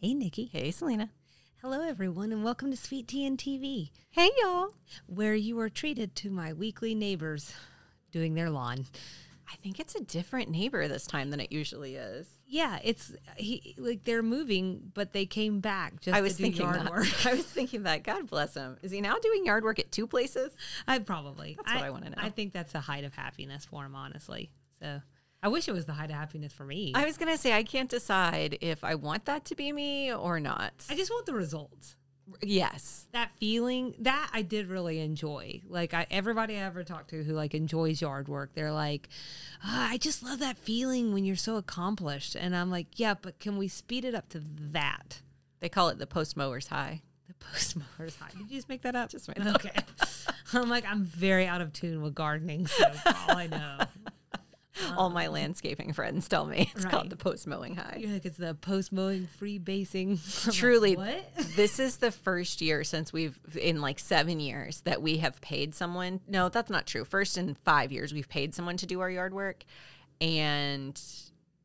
Hey, Nikki. Hey, Selena. Hello, everyone, and welcome to Sweet Tea and TV. Hey, y'all. Where you are treated to my weekly neighbors doing their lawn. I think it's a different neighbor this time than it usually is. Yeah, they're moving, but they came back just to do yard work. I was thinking that. God bless him. Is he now doing yard work at two places? That's what I want to know. I think that's a height of happiness for him, honestly. So I wish it was the height of happiness for me. I was going to say, I can't decide if I want that to be me or not. I just want the results. Yes. That feeling, that I did really enjoy. Like, everybody I ever talked to who, enjoys yard work, they're like, I just love that feeling when you're so accomplished. And I'm like, yeah, but can we speed it up to that? They call it the post-mower's high. The post-mower's high. Did you just make that up? Just made that Okay. I'm like, I'm very out of tune with gardening, so for all I know. All my landscaping friends tell me it's called the post-mowing high. You're like, it's the post-mowing free basing. Truly, like, what? This is the first year since in 7 years that we have paid someone. No, that's not true. First in 5 years, we've paid someone to do our yard work. And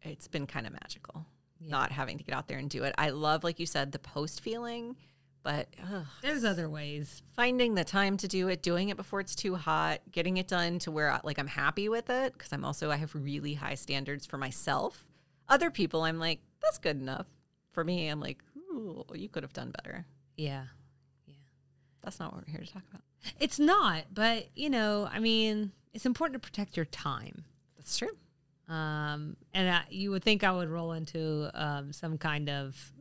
it's been kind of magical not having to get out there and do it. I love, like you said, the post feeling. But there's other ways. Finding the time to do it, doing it before it's too hot, getting it done to where I'm happy with it, because I have really high standards for myself. Other people, I'm like, that's good enough. For me, I'm like, ooh, you could have done better. Yeah. That's not what we're here to talk about. It's not, but it's important to protect your time. That's true. And you would think I would roll into some kind of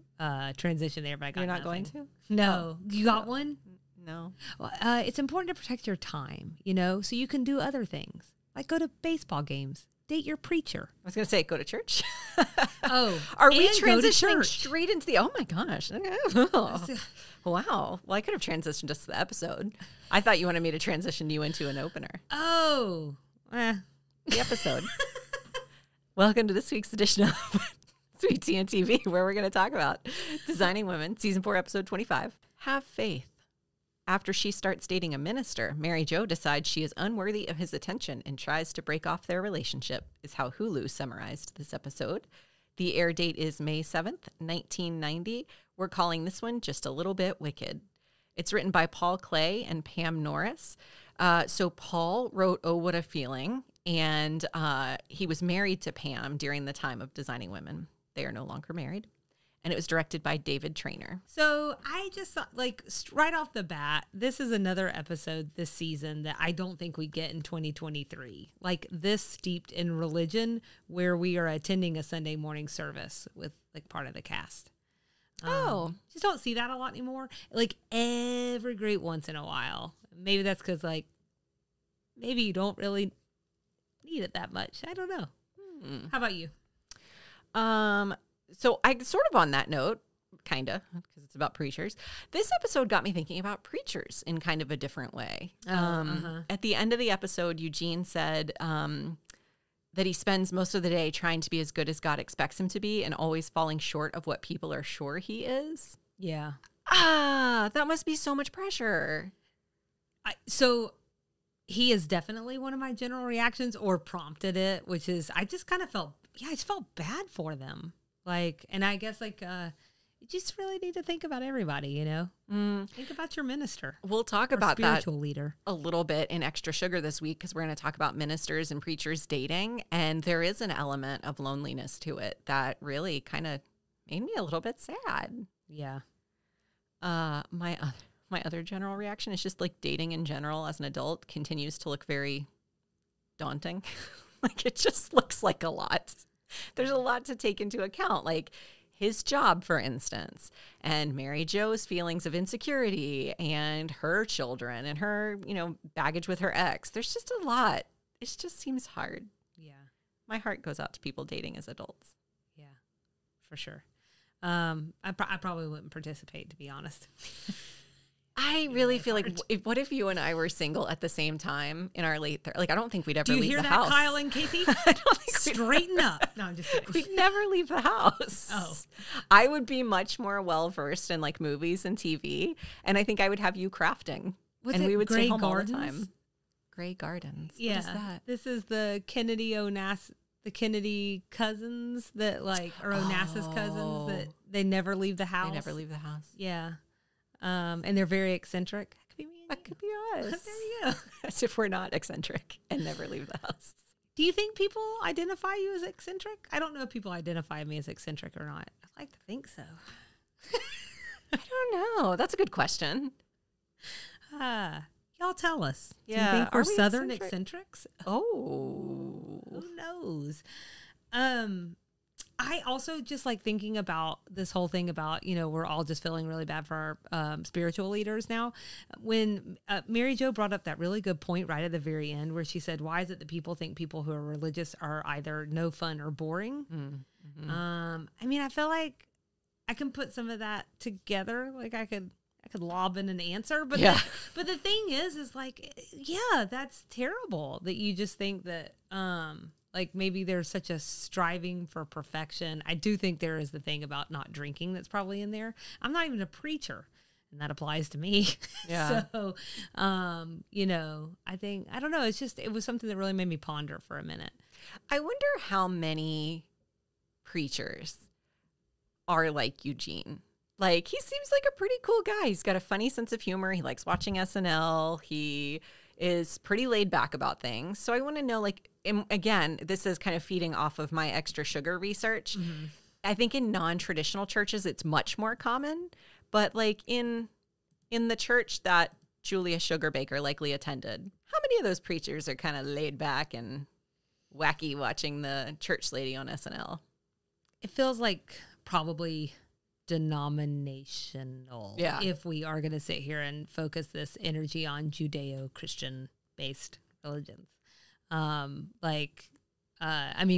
transition there, but I got You're not nothing. going to? No. You got one? No. Well, it's important to protect your time, so you can do other things, like go to baseball games, date your preacher. I was going to say, go to church. Oh. Are we transitioning straight into the, oh my gosh. Wow. Well, I could have transitioned just to the episode. I thought you wanted me to transition you into an opener. Oh. The episode. Welcome to this week's edition of Sweet Tea and TV, where we're going to talk about Designing Women, Season 4, Episode 25. Have faith. After she starts dating a minister, Mary Jo decides she is unworthy of his attention and tries to break off their relationship, is how Hulu summarized this episode. The air date is May 7th, 1990. We're calling this one Just a Little Bit Wicked. It's written by Paul Clay and Pam Norris. So Paul wrote Oh, What a Feeling, and he was married to Pam during the time of Designing Women. They are no longer married. And it was directed by David Trainer. So I just thought, right off the bat, this is another episode this season that I don't think we get in 2023. This steeped in religion, where we are attending a Sunday morning service with part of the cast. Just don't see that a lot anymore. Every great once in a while. Maybe that's because maybe you don't really need it that much. I don't know. How about you? So I sort of on that note, kind of, because it's about preachers. This episode got me thinking about preachers in kind of a different way. At the end of the episode, Eugene said that he spends most of the day trying to be as good as God expects him to be and always falling short of what people are sure he is. Yeah. That must be so much pressure. So he is definitely one of my general reactions, or prompted it, which is I just kind of felt bad for them. And I guess you just really need to think about everybody, Think about your minister. We'll talk about spiritual that leader a little bit in Extra Sugar this week, because we're going to talk about ministers and preachers dating. And there is an element of loneliness to it that really kind of made me a little bit sad. Yeah. My other general reaction is just dating in general as an adult continues to look very daunting. It just looks like a lot. There's a lot to take into account, his job, for instance, and Mary Jo's feelings of insecurity and her children and her, baggage with her ex. There's just a lot. It just seems hard. Yeah. My heart goes out to people dating as adults. Yeah, for sure. I probably wouldn't participate, to be honest. I really feel what if you and I were single at the same time in our late 30s? I don't think we'd ever leave the house. Do you hear that, Kyle and Casey? I don't think straighten up. No, I'm just kidding. We'd never leave the house. Oh. I would be much more well-versed in movies and TV, and I think I would have you crafting. We would stay home all the time. Grey Gardens. Yeah. What is that? This is the Kennedy Onassis. the Kennedy cousins that like, or Onassis cousins that they never leave the house. They never leave the house. Yeah. And they're very eccentric. That could be me and That you. could be us. There you go. As if we're not eccentric and never leave the house. Do you think people identify you as eccentric? I don't know if people identify me as eccentric or not. I like to think so. I don't know. That's a good question. Y'all tell us. Yeah, Do you think are we're we Southern eccentric? eccentrics? Oh. Who knows? I also just like thinking about this whole thing about, we're all just feeling really bad for our spiritual leaders now. When Mary Jo brought up that really good point right at the very end where she said, why is it that people think people who are religious are either no fun or boring? Mm-hmm. I mean, I feel like I can put some of that together. Like I could lob in an answer, but but the thing is like, yeah, that's terrible that you just think that, like maybe there's such a striving for perfection. I do think there is the thing about not drinking that's probably in there. I'm not even a preacher, and that applies to me. Yeah. So, I think, I don't know. It was something that really made me ponder for a minute. I wonder how many preachers are like Eugene. Like, he seems like a pretty cool guy. He's got a funny sense of humor. He likes watching SNL. He is pretty laid back about things. So I want to know, like, again, this is kind of feeding off of my extra sugar research. Mm-hmm. I think in non-traditional churches, it's much more common. But like in the church that Julia Sugarbaker likely attended, how many of those preachers are kind of laid back and wacky watching the church lady on SNL? It feels like probably denominational. Yeah. If we are going to sit here and focus this energy on Judeo-Christian based religions.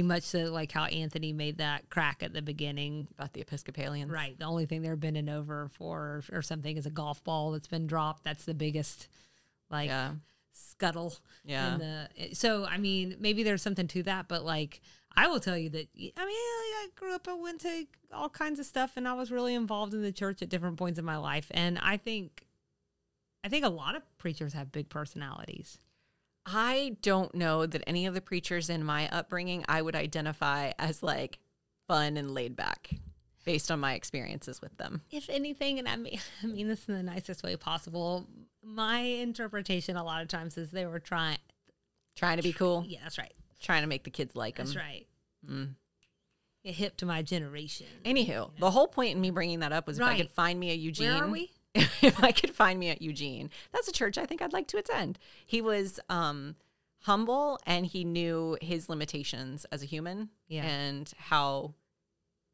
Much so like how Anthony made that crack at the beginning. About the Episcopalians. Right. The only thing they're bending over for or something is a golf ball that's been dropped. That's the biggest, scuttle. Yeah. So, I mean, maybe there's something to that, but like, I will tell you that, I grew up, I went to all kinds of stuff, and I was really involved in the church at different points in my life. And I think a lot of preachers have big personalities. I don't know that any of the preachers in my upbringing I would identify as like fun and laid back based on my experiences with them. If anything, and I mean this in the nicest way possible, my interpretation a lot of times is they were trying to be cool. Yeah, that's right. Trying to make the kids like them. That's right. Get hip to my generation. Anywho, the whole point in me bringing that up was if I could find me a Eugene. Where are we? If I could find me at Eugene, that's a church I think I'd like to attend. He was humble, and he knew his limitations as a human and how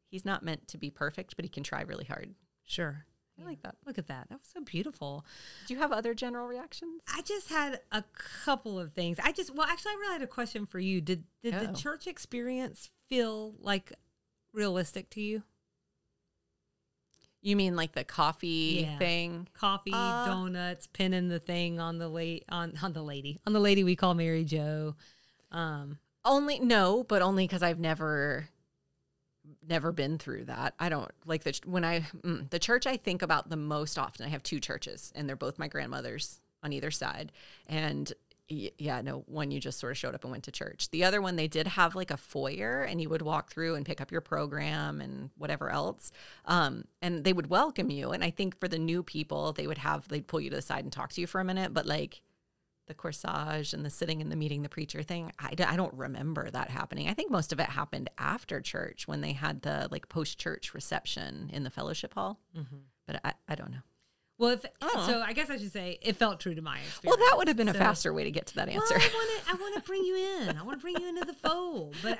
he's not meant to be perfect, but he can try really hard. Sure. I like that. Look at that. That was so beautiful. Do you have other general reactions? I just had a couple of things. Actually, I really had a question for you. Did the church experience feel like realistic to you? You mean like the coffee thing? Coffee, donuts, pinning the thing on the lady we call Mary Jo. Only because I've never been through that. I don't like the church I think about the most often. I have two churches, and they're both my grandmother's on either side. And one you just sort of showed up and went to church. The other one, they did have like a foyer, and you would walk through and pick up your program and whatever else. And they would welcome you. And I think for the new people, they'd pull you to the side and talk to you for a minute. But like the corsage and the sitting in the meeting the preacher thing, I don't remember that happening. I think most of it happened after church when they had the like post-church reception in the fellowship hall. Mm-hmm. But I don't know. Well, so I guess I should say it felt true to my experience. Well, that would have been a faster way to get to that answer. Well, I want to bring you in. I want to bring you into the fold. But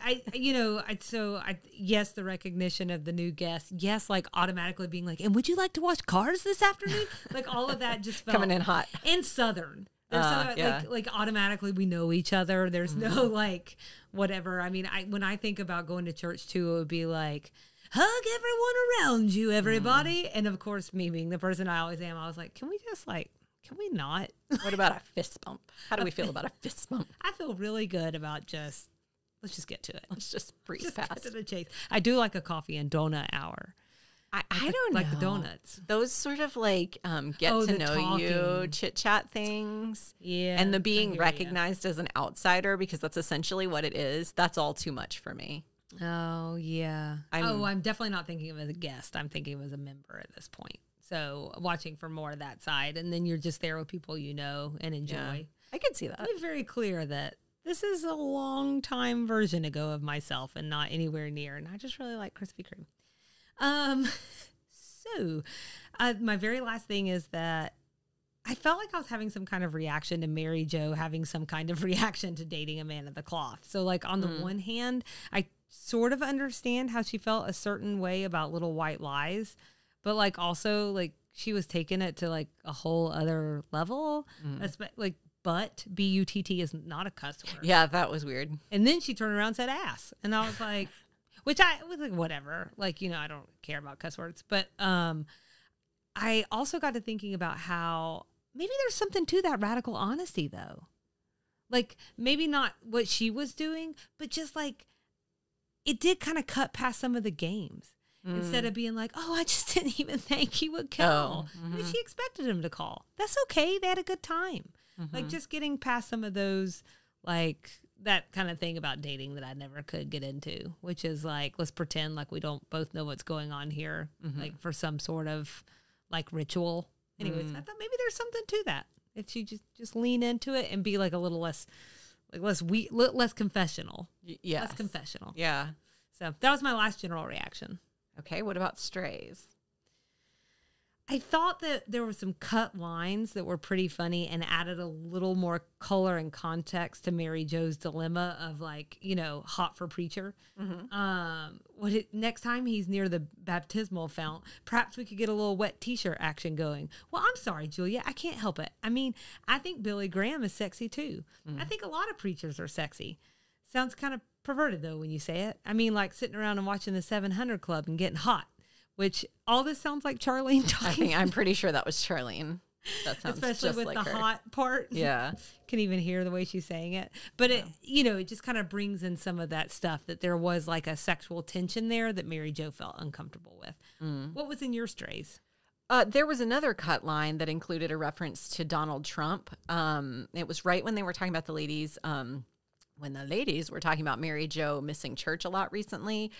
yes, the recognition of the new guest. Yes, like automatically being like, and would you like to watch Cars this afternoon? Like all of that just felt coming in hot and Southern. Like automatically we know each other. There's no like whatever. I mean, when I think about going to church too, it would be like, hug everyone around you, everybody. And of course, me being the person I always am, I was like, can we not? What about a fist bump? How do we feel about a fist bump? I feel really good about let's just get to it. Let's just breeze past. Get to the chase. I do like a coffee and donut hour. I don't know. Like the donuts. Those sort of like get to know you chit chat things. Yeah. And the being recognized as an outsider, because that's essentially what it is. That's all too much for me. Oh, yeah. I'm definitely not thinking of it as a guest. I'm thinking of it as a member at this point. So watching for more of that side. And then you're just there with people you know and enjoy. Yeah, I can see that. I'll be very clear that this is a long time version ago of myself and not anywhere near. And I just really like Krispy Kreme. So my very last thing is that I felt like I was having some kind of reaction to Mary Jo having some kind of reaction to dating a man of the cloth. So like on the one hand, I sort of understand how she felt a certain way about Little White Lies, but like also like she was taking it to like a whole other level. Like butt, B-U-T-T is not a cuss word. Yeah, that was weird. And then she turned around and said ass. And I was like, which I was like, whatever. Like, you know, I don't care about cuss words. But I also got to thinking about how maybe there's something to that radical honesty, though. Like, maybe not what she was doing, but just like, it did kind of cut past some of the games. Instead of being like, oh, I just didn't even think he would call. I mean, she expected him to call. That's okay. They had a good time. Like, just getting past some of those, like, that kind of thing about dating that I never could get into, which is like, let's pretend like we don't both know what's going on here, like for some sort of like ritual. Anyways, I thought maybe there's something to that. If you just lean into it and be like a little less, like less confessional. Yeah. Less confessional. Yeah. So that was my last general reaction. Okay. What about strays? I thought that there were some cut lines that were pretty funny and added a little more color and context to Mary Jo's dilemma of like, you know, hot for preacher. Next time he's near the baptismal fount, perhaps we could get a little wet t-shirt action going. Well, I'm sorry, Julia, I can't help it. I mean, I think Billy Graham is sexy too. I think a lot of preachers are sexy. Sounds kind of perverted though when you say it. I mean, like sitting around and watching the 700 Club and getting hot. Which all this sounds like Charlene talking. I'm pretty sure that was Charlene. That sounds especially just with like the her. hot part. Yeah, can even hear the way she's saying it. But it, you know, it just kind of brings in some of that stuff that there was like a sexual tension there that Mary Jo felt uncomfortable with. What was in your strays? There was another cut line that included a reference to Donald Trump. It was right when they were talking about the ladies. When the ladies were talking about Mary Jo missing church a lot recently.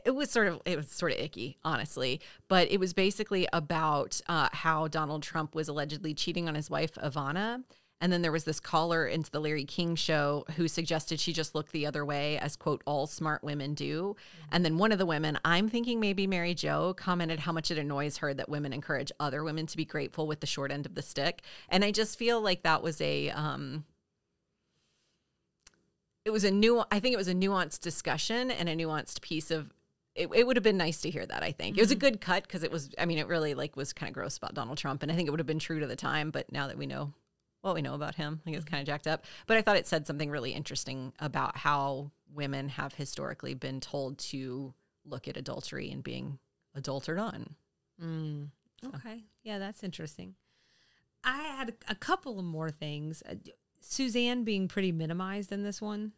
It was sort of icky, honestly, but it was basically about how Donald Trump was allegedly cheating on his wife, Ivana. And then there was this caller into the Larry King show who suggested she just look the other way, as, quote, all smart women do. And then one of the women, I'm thinking maybe Mary Jo, commented how much it annoys her that women encourage other women to be grateful with the short end of the stick. And I just feel like that was I think it was a nuanced discussion and a nuanced piece of. It would have been nice to hear that, I think. It was a good cut because it really like was kind of gross about Donald Trump. And I think it would have been true to the time. But now that we know what we know about him, I think it's kind of jacked up. But I thought it said something really interesting about how women have historically been told to look at adultery and being adultered on. Okay. Yeah, that's interesting. I had a couple of more things. Suzanne being pretty minimized in this one.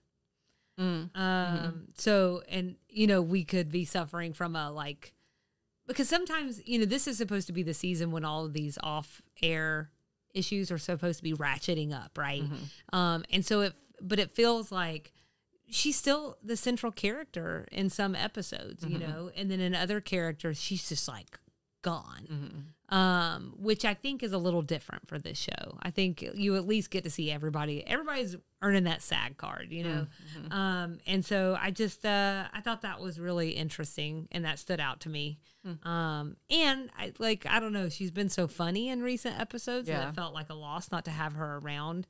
So, and, you know, we could be suffering from because sometimes, you know, this is supposed to be the season when all of these off air issues are supposed to be ratcheting up. Right. And so but it feels like she's still the central character in some episodes, you know, and then in other characters, she's just like gone. Which I think is a little different for this show. I think you at least get to see everybody. Everybody's earning that SAG card, you know? And so I just, I thought that was really interesting and that stood out to me. And I don't know, she's been so funny in recent episodes that it felt like a loss not to have her around.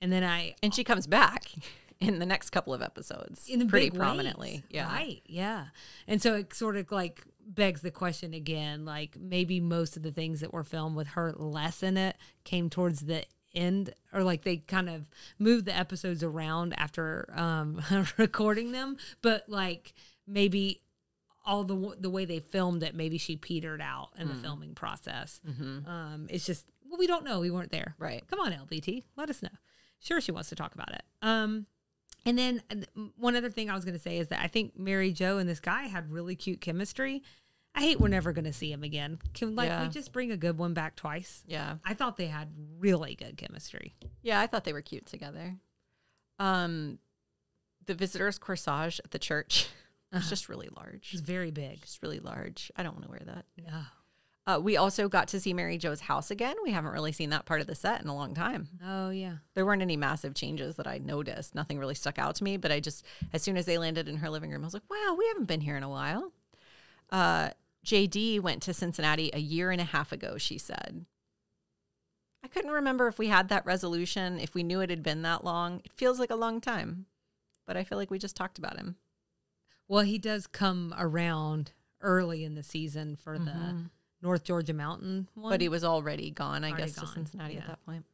And then and she comes back in the next couple of episodes in pretty prominently. Ways. Yeah. Right. Yeah. And so it sort of like begs the question again, like maybe most of the things that were filmed with her less in it came towards the end, or like they kind of moved the episodes around after recording them, but like maybe all the way they filmed it, maybe she petered out in the filming process. It's just, well, we don't know. We weren't there. Right. Come on, LBT. Let us know. Sure, she wants to talk about it. And then one other thing I was going to say is that I think Mary Jo and this guy had really cute chemistry. I hate we're never going to see him again. Can we just bring a good one back twice? Yeah. I thought they had really good chemistry. Yeah, I thought they were cute together. The visitors' corsage at the church was just really large. It's very big. Just really large. I don't want to wear that. No. We also got to see Mary Jo's house again. We haven't really seen that part of the set in a long time. Oh, yeah. There weren't any massive changes that I noticed. Nothing really stuck out to me, but as soon as they landed in her living room, I was like, wow, we haven't been here in a while. JD went to Cincinnati a year and a half ago, she said. I couldn't remember if we had that resolution, if we knew it had been that long. It feels like a long time, but I feel like we just talked about him. Well, he does come around early in the season for the North Georgia Mountain one. But he was already gone, I guess, to Cincinnati at that point.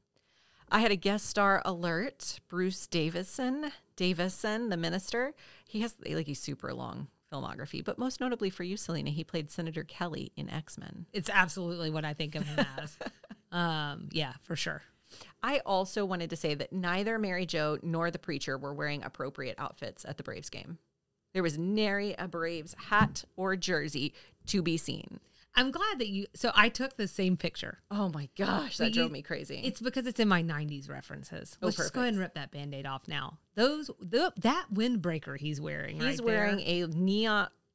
I had a guest star alert, Bruce Davison, the minister. He has he's super long filmography, but most notably for you, Selena, he played Senator Kelly in X-Men. It's absolutely what I think of him as. Yeah, for sure. I also wanted to say that neither Mary Jo nor the preacher were wearing appropriate outfits at the Braves game. There was nary a Braves hat or jersey to be seen. I'm glad that so I took the same picture. Oh my gosh, that drove me crazy. It's because it's in my 90s references. Let's just go ahead and rip that Band-Aid off now. That windbreaker he's wearing He's wearing a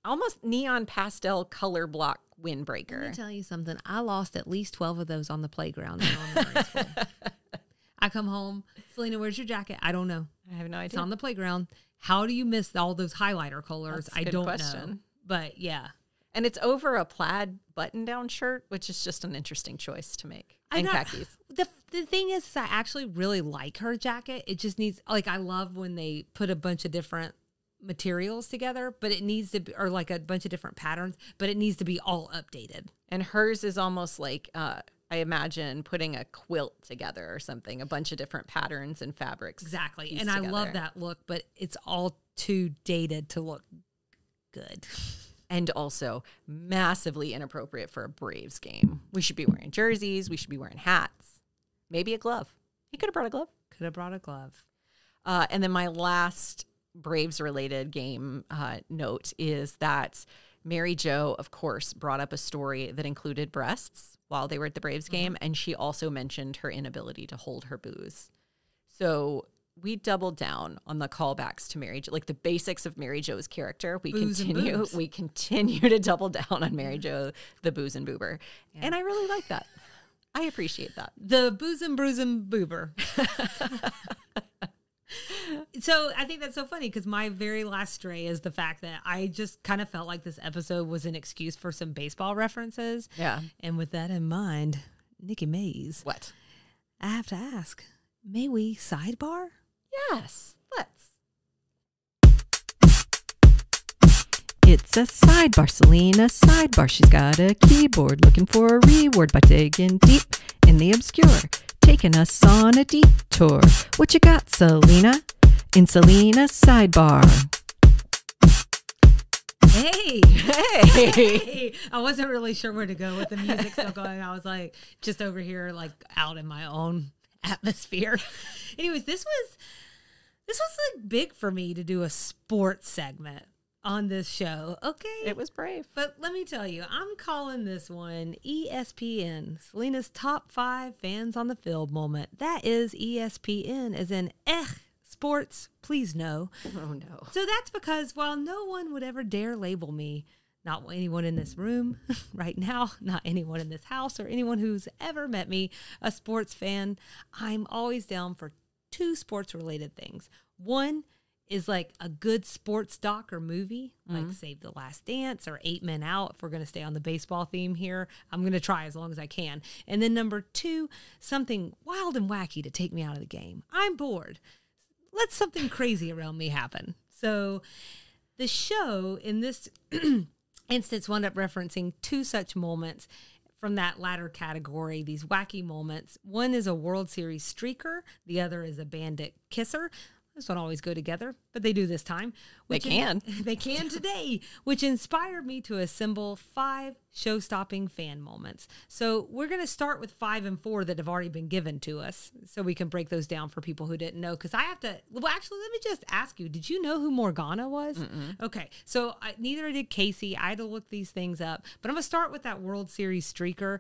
almost neon pastel color block windbreaker. Let me tell you something. I lost at least 12 of those on the playground in elementary school. I come home, Selena, where's your jacket? I don't know. I have no idea. It's on the playground. How do you miss all those highlighter colors? I don't know. But yeah. And it's over a plaid button-down shirt, which is just an interesting choice to make. And khakis. The thing is, I actually really like her jacket. It just needs, I love when they put a bunch of different materials together, but it needs to be, or a bunch of different patterns, but it needs to be all updated. And hers is almost like, I imagine putting a quilt together or something, a bunch of different patterns and fabrics. Exactly. And I love that look, but it's all too dated to look good. And also massively inappropriate for a Braves game. We should be wearing jerseys. We should be wearing hats. Maybe a glove. He could have brought a glove. Could have brought a glove. And then my last Braves-related game note is that Mary Jo, of course, brought up a story that included breasts while they were at the Braves game, and she also mentioned her inability to hold her booze. So we doubled down on the callbacks to Mary Jo, the basics of Mary Jo's character. We continue to double down on Mary Jo, the booze and boober. Yeah. And I really like that. I appreciate that. The booze and bruise and boober. So I think that's so funny because my very last stray is the fact that I just kind of felt like this episode was an excuse for some baseball references. Yeah. And with that in mind, Nikki Mays. What? I have to ask, may we sidebar? Yes, let's. It's a sidebar, Selena, sidebar. She's got a keyboard looking for a reward by digging deep in the obscure, taking us on a detour. What you got, Selena? In Selena's sidebar. Hey. I wasn't really sure where to go with the music still going. I was just over here, out in my own atmosphere. Anyways, this was big for me to do a sports segment on this show. Okay. It was brave. But let me tell you, I'm calling this one ESPN, Selena's top 5 fans on the field moment. That is ESPN, as in sports, please no. Oh no. So that's because while no one would ever dare label me, not anyone in this room right now, not anyone in this house, or anyone who's ever met me, a sports fan, I'm always down for 2 sports-related things. One is a good sports doc or movie, like Save the Last Dance or 8 Men Out, if we're going to stay on the baseball theme here. I'm going to try as long as I can. And then number 2, something wild and wacky to take me out of the game. I'm bored. Let something crazy around me happen. So the show in this instance wound up referencing 2 such moments from that latter category, these wacky moments. One is a World Series streaker. The other is a bandit kisser. Those don't always go together, but they do this time. They can. They can today, which inspired me to assemble 5 show-stopping fan moments. So we're going to start with 5 and 4 that have already been given to us, so we can break those down for people who didn't know. Because I have to, well, actually, let me just ask you, did you know who Morgana was? Mm-mm. Okay, so neither did Casey. I had to look these things up. But I'm going to start with that World Series streaker.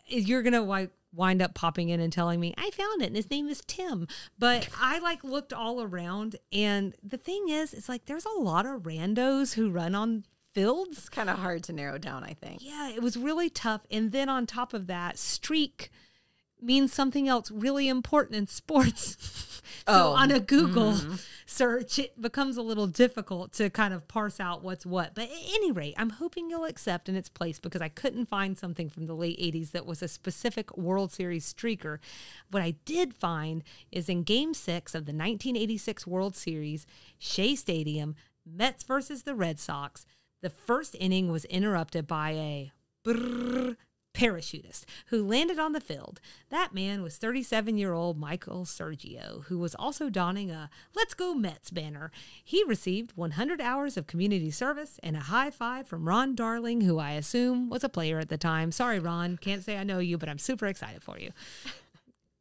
You're going to wind up popping in and telling me, I found it, and his name is Tim. But I looked all around, and the thing is, it's there's a lot of randos who run on fields. It's kind of hard to narrow down, I think. Yeah, it was really tough. And then on top of that, streak means something else really important in sports. So on a Google search, it becomes a little difficult to kind of parse out what's what. But at any rate, I'm hoping you'll accept in its place, because I couldn't find something from the late 80s that was a specific World Series streaker. What I did find is in Game 6 of the 1986 World Series, Shea Stadium, Mets versus the Red Sox, the first inning was interrupted by a parachutist who landed on the field. That man was 37-year-old Michael Sergio, who was also donning a Let's Go Mets banner. He received 100 hours of community service and a high five from Ron Darling, who I assume was a player at the time. Sorry, Ron, can't say I know you, but I'm super excited for you.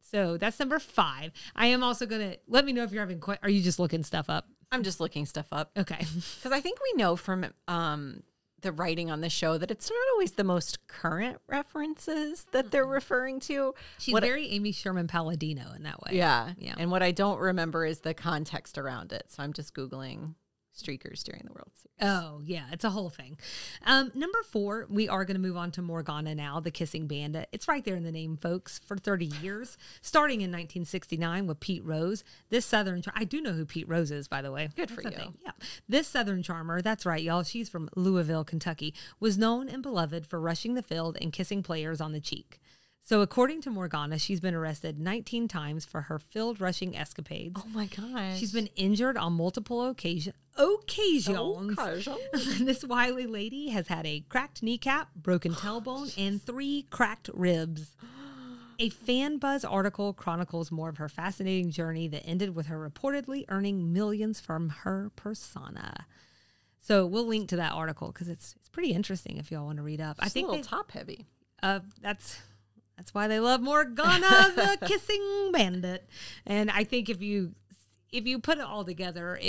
So that's number 5. I am also going to let me know if you're having are you just looking stuff up? I'm just looking stuff up. Okay. Because I think we know from the writing on the show that it's not always the most current references that they're referring to. She's very Amy Sherman Palladino in that way. Yeah. Yeah. And what I don't remember is the context around it. So I'm just Googling streakers during the World Series. Oh, yeah. It's a whole thing. Number 4, we are going to move on to Morgana now, the kissing bandit. It's right there in the name, folks, for 30 years, starting in 1969 with Pete Rose. This Southern, I do know who Pete Rose is, by the way. Good for you. Yeah. This Southern charmer, that's right, y'all. She's from Louisville, Kentucky, was known and beloved for rushing the field and kissing players on the cheek. So according to Morgana, she's been arrested 19 times for her field rushing escapades. Oh my gosh. She's been injured on multiple occasions. This wily lady has had a cracked kneecap, broken tailbone, and 3 cracked ribs. A Fan Buzz article chronicles more of her fascinating journey that ended with her reportedly earning millions from her persona. So we'll link to that article because it's pretty interesting if y'all want to read up. I think a little top heavy. That's why they love Morgana, the kissing bandit. And I think if you put it all together,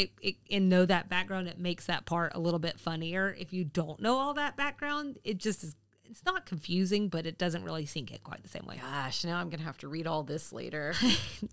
and know that background, it makes that part a little bit funnier. If you don't know all that background, it just is. It's not confusing, but it doesn't really sink in quite the same way. Gosh, now I'm going to have to read all this later.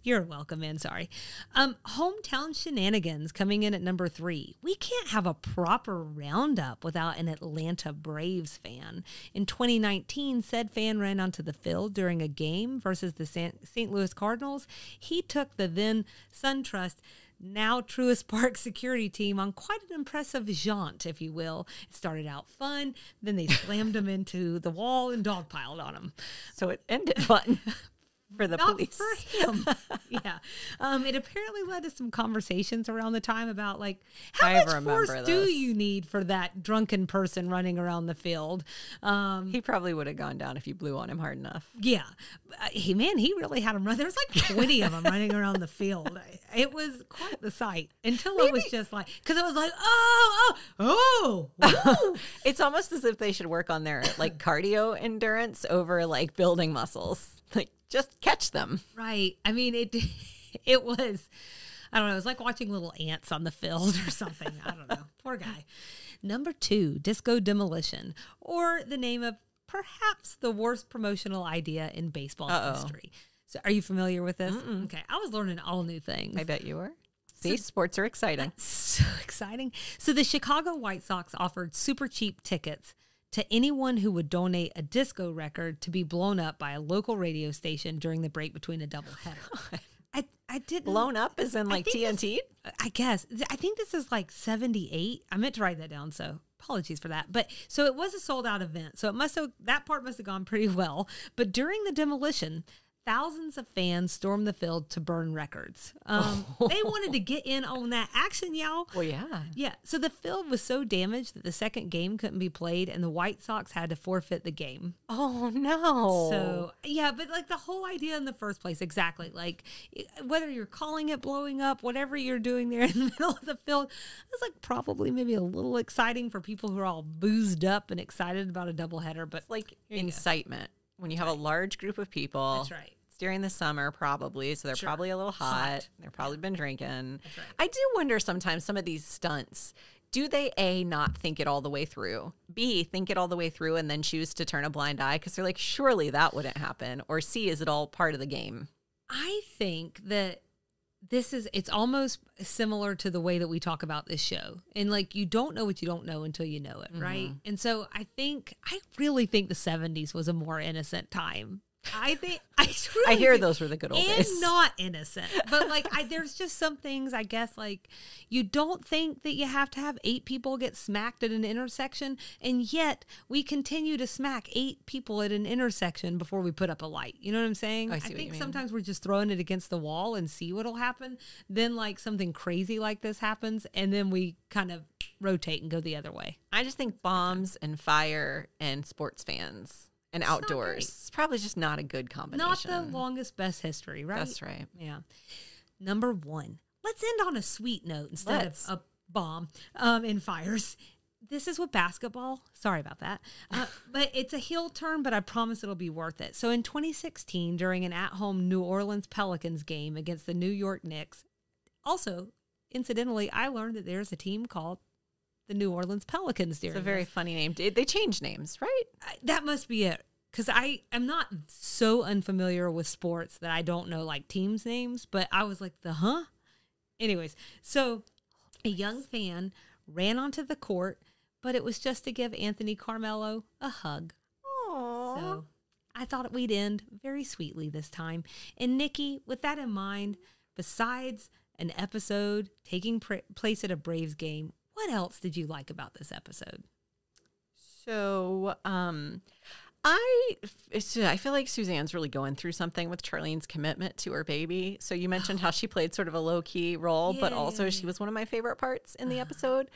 You're welcome, man. Sorry. Hometown shenanigans coming in at number 3. We can't have a proper roundup without an Atlanta Braves fan. In 2019, said fan ran onto the field during a game versus the St. Louis Cardinals. He took the then SunTrust, now Truist Park security team on quite an impressive jaunt, if you will. It started out fun, then they slammed him into the wall and dogpiled on him. So it ended fun for the Not police. for him. Yeah. It apparently led to some conversations around the time about how much force do you need for that drunken person running around the field? He probably would have gone down if you blew on him hard enough. Yeah. He really had him run. There was 20 of them running around the field. It was quite the sight until it was just because it was oh. It's almost as if they should work on their cardio endurance over building muscles. Just catch them. Right. I mean, it was, I don't know, it was like watching little ants on the field or something. I don't know. Poor guy. Number 2, Disco Demolition, or the name of perhaps the worst promotional idea in baseball history. So are you familiar with this? Mm-mm. Okay. I was learning all new things. I bet you were. See, sports are exciting. So exciting. So the Chicago White Sox offered super cheap tickets to anyone who would donate a disco record to be blown up by a local radio station during the break between a doubleheader. I didn't blown up as in TNT? I guess. I think this is 78. I meant to write that down, so apologies for that. But so it was a sold out event. So that part must have gone pretty well. But during the demolition, thousands of fans stormed the field to burn records. They wanted to get in on that action, y'all. Well, yeah. Yeah. So the field was so damaged that the second game couldn't be played, and the White Sox had to forfeit the game. Oh, no. So, yeah, but like the whole idea in the first place, exactly. Like whether you're calling it blowing up, whatever you're doing there in the middle of the field, it's like probably maybe a little exciting for people who are all boozed up and excited about a doubleheader. But it's like incitement. When you have a large group of people. That's right. It's during the summer, probably. So they're probably a little hot. They're probably been drinking. That's right. I do wonder sometimes some of these stunts, do they A, not think it all the way through? B, think it all the way through and then choose to turn a blind eye? Because they're like, surely that wouldn't happen. Or C, is it all part of the game? I think that it's almost similar to the way that we talk about this show. And like, you don't know what you don't know until you know it, right? And so I really think the 70s was a more innocent time. I hear those were the good old days. And not innocent. But like, there's just some things, I guess, like you don't think that you have to have 8 people get smacked at an intersection. And yet we continue to smack 8 people at an intersection before we put up a light. You know what I'm saying? I think mean. Sometimes we're just throwing it against the wall and see what'll happen. Then like something crazy like this happens. And then we kind of rotate and go the other way. I just think bombs and fire and sports fans and outdoors. It's probably just not a good combination. Not the longest, best history, right? That's right. Yeah. Number 1. Let's end on a sweet note instead of a bomb and fires. This is with basketball. Sorry about that. But it's a heel turn, but I promise it'll be worth it. So in 2016, during an at-home New Orleans Pelicans game against the New York Knicks, also, incidentally, I learned that there's a team called the New Orleans Pelicans. It's a very funny name. They changed names, right? That must be it. Because I am not so unfamiliar with sports that I don't know like teams' names, but I was like, Anyways, so a young fan ran onto the court, but it was just to give Anthony Carmelo a hug. Aww. So I thought we'd end very sweetly this time. And Nikki, with that in mind, besides an episode taking place at a Braves game, what else did you like about this episode? So, I feel like Suzanne's really going through something with Charlene's commitment to her baby. So you mentioned how she played sort of a low-key role, but also she was one of my favorite parts in the episode.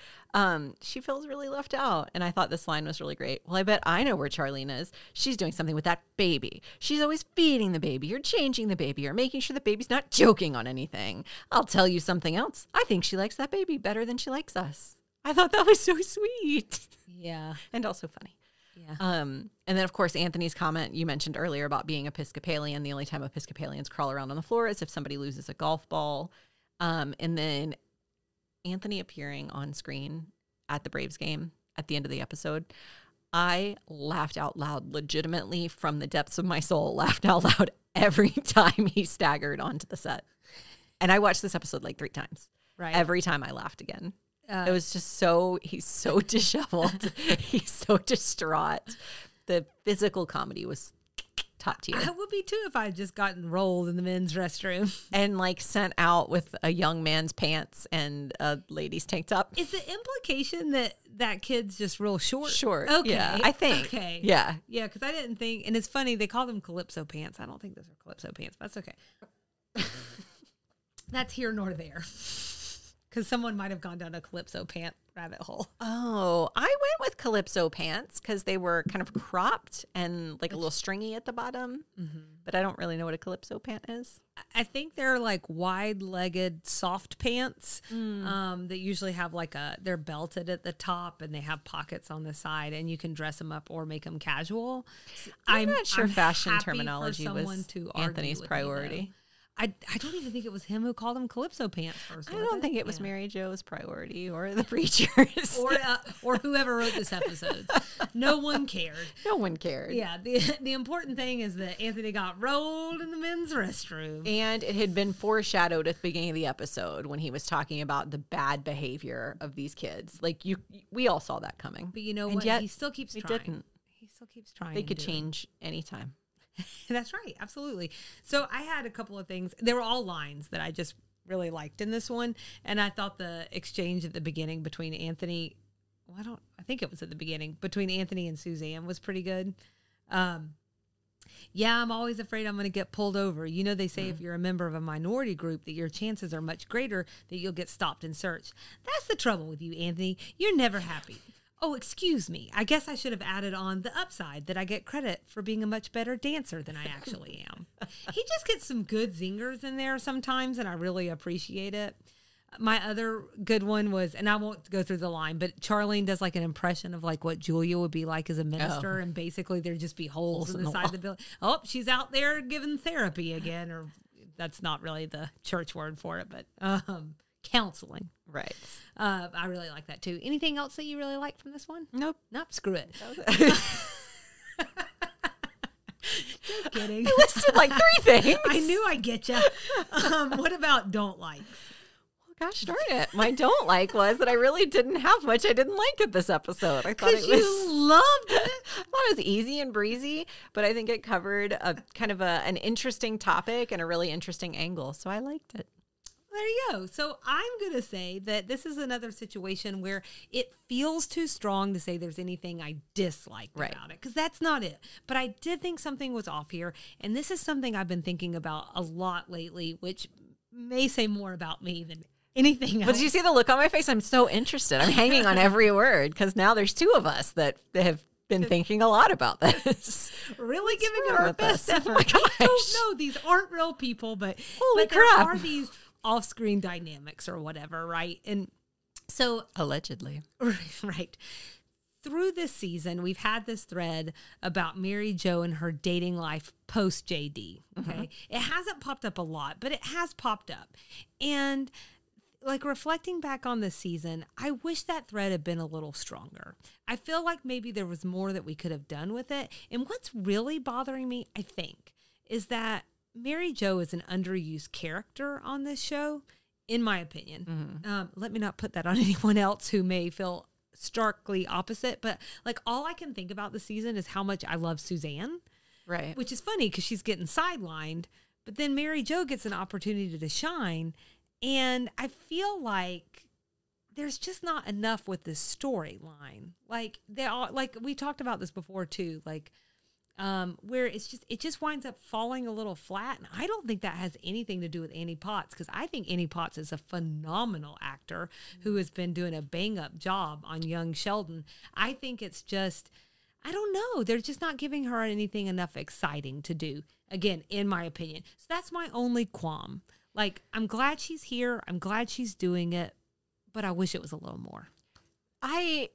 She feels really left out, and I thought this line was really great. Well, I bet I know where Charlene is. She's doing something with that baby. She's always feeding the baby or changing the baby or making sure the baby's not joking on anything. I'll tell you something else. I think she likes that baby better than she likes us. I thought that was so sweet. Yeah. And also funny. Yeah. And then, of course, Anthony's comment you mentioned earlier about being Episcopalian. The only time Episcopalians crawl around on the floor is if somebody loses a golf ball. And then Anthony appearing on screen at the Braves game at the end of the episode. I laughed out loud, legitimately from the depths of my soul, laughed out loud every time he staggered onto the set. And I watched this episode like 3 times. Right. Every time I laughed again. It was just he's so disheveled. He's so distraught. The physical comedy was top tier. I would be too if I had just gotten rolled in the men's restroom. And like sent out with a young man's pants and a lady's tank top. Is the implication that kid's just real short? Short. Okay. Yeah, I think. Okay. Yeah. Yeah, because I didn't think, and it's funny, they call them Calypso pants. I don't think those are Calypso pants, but that's okay. That's here nor there. Because someone might have gone down a Calypso pant rabbit hole. Oh, I went with Calypso pants because they were kind of cropped and like a little stringy at the bottom. Mm-hmm. But I don't really know what a Calypso pant is. I think they're like wide-legged soft pants that usually have like they're belted at the top and they have pockets on the side, and you can dress them up or make them casual. I'm not sure fashion happy terminology for was to Anthony's priority. I don't even think it was him who called them Calypso pants first. I don't think it was Mary Jo's priority or the preachers or whoever wrote this episode. No one cared. No one cared. Yeah. The important thing is that Anthony got rolled in the men's restroom. And it had been foreshadowed at the beginning of the episode when he was talking about the bad behavior of these kids. Like we all saw that coming. But you know and what? Yet, he still keeps trying. Didn't. He still keeps trying. They could change anytime. That's right. Absolutely. So I had a couple of things. They were all lines that I just really liked in this one. And I thought the exchange at the beginning between Anthony, I think it was at the beginning, between Anthony and Suzanne was pretty good. Yeah, I'm always afraid I'm going to get pulled over. You know, they say if you're a member of a minority group that your chances are much greater that you'll get stopped and searched. That's the trouble with you, Anthony. You're never happy. Oh, excuse me. I guess I should have added on the upside that I get credit for being a much better dancer than I actually am. He just gets some good zingers in there sometimes, and I really appreciate it. My other good one was, and I won't go through the line, but Charlene does like an impression of like what Julia would be like as a minister. And basically there'd just be holes in the side of the building. Oh, she's out there giving therapy again, or that's not really the church word for it, but counseling. Right. I really like that too. Anything else that you really like from this one? Nope. Screw it. Just kidding. I listed like 3 things. I knew I'd get you. What about don't like? Gosh darn it. My don't like was that I really didn't have much I didn't like at this episode. I thought it was, you loved it. I thought it was easy and breezy, but I think it covered a kind of an interesting topic and a really interesting angle. So I liked it. There you go. So I'm going to say that this is another situation where it feels too strong to say there's anything I disliked about it, because that's not it. But I did think something was off here. And this is something I've been thinking about a lot lately, which may say more about me than anything else. But did you see the look on my face? I'm so interested. I'm hanging on every word because now there's 2 of us that have been thinking a lot about this. Really giving it our best effort. Oh my gosh. I don't know. These aren't real people, but Holy there crap. are these off-screen dynamics or whatever, right? And so allegedly. Right. Through this season, we've had this thread about Mary Jo and her dating life post JD. Okay. It hasn't popped up a lot, but it has popped up. And like reflecting back on this season, I wish that thread had been a little stronger. I feel like maybe there was more that we could have done with it. And what's really bothering me, I think, is that Mary Jo is an underused character on this show, in my opinion. Let me not put that on anyone else who may feel starkly opposite, but like all I can think about this season is how much I love Suzanne. Right. Which is funny because she's getting sidelined, but then Mary Jo gets an opportunity to shine. And I feel like there's just not enough with this storyline. Like they all, like we talked about this before too, like where it just winds up falling a little flat. And I don't think that has anything to do with Annie Potts, because I think Annie Potts is a phenomenal actor who has been doing a bang up job on young Sheldon. I think it's just, I don't know. They're just not giving her anything enough exciting to do, again, in my opinion. So that's my only qualm. Like, I'm glad she's here. I'm glad she's doing it, but I wish it was a little more. I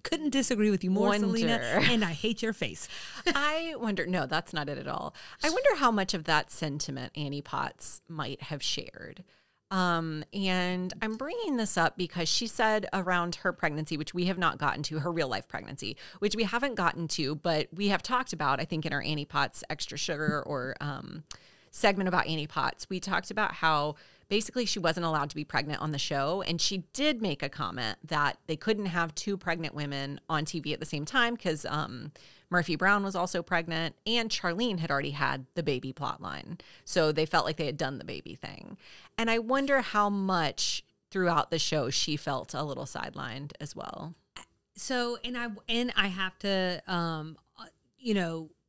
couldn't disagree with you more, Selena, and I hate your face. I wonder, no, that's not it at all. I wonder how much of that sentiment Annie Potts might have shared. And I'm bringing this up because she said around her pregnancy, which we have not gotten to, her real life pregnancy, which we haven't gotten to, but we have talked about, I think, in our Annie Potts Extra Sugar or segment about Annie Potts. We talked about how basically she wasn't allowed to be pregnant on the show. And she did make a comment that they couldn't have 2 pregnant women on TV at the same time because Murphy Brown was also pregnant and Charlene had already had the baby plotline. So they felt like they had done the baby thing. And I wonder how much throughout the show she felt a little sidelined as well. So, and I have to,